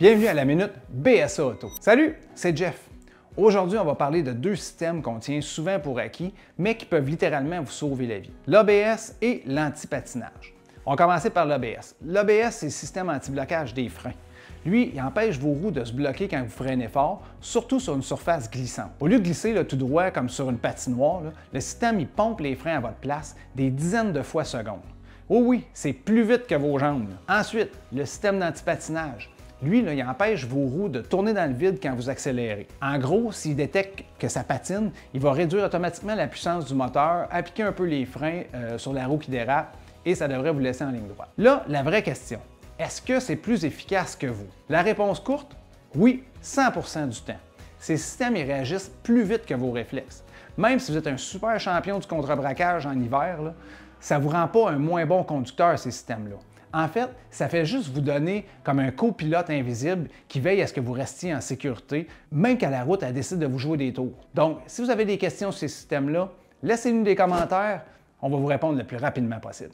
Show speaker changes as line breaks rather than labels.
Bienvenue à la Minute BSA Auto. Salut, c'est Jeff. Aujourd'hui, on va parler de deux systèmes qu'on tient souvent pour acquis, mais qui peuvent littéralement vous sauver la vie. L'ABS et l'anti-patinage. On va commencer par l'ABS. L'ABS, c'est le système anti-blocage des freins. Lui, il empêche vos roues de se bloquer quand vous freinez fort, surtout sur une surface glissante. Au lieu de glisser tout droit comme sur une patinoire, le système il pompe les freins à votre place des dizaines de fois seconde. Oh oui, c'est plus vite que vos jambes. Ensuite, le système d'anti-patinage. Lui, il empêche vos roues de tourner dans le vide quand vous accélérez. En gros, s'il détecte que ça patine, il va réduire automatiquement la puissance du moteur, appliquer un peu les freins sur la roue qui dérape et ça devrait vous laisser en ligne droite. Là, la vraie question, est-ce que c'est plus efficace que vous? La réponse courte, oui, 100% du temps. Ces systèmes ils réagissent plus vite que vos réflexes. Même si vous êtes un super champion du contre-braquage en hiver, ça ne vous rend pas un moins bon conducteur, ces systèmes-là. En fait, ça fait juste vous donner comme un copilote invisible qui veille à ce que vous restiez en sécurité, même quand la route elle décide de vous jouer des tours. Donc, si vous avez des questions sur ces systèmes-là, laissez-nous des commentaires, on va vous répondre le plus rapidement possible.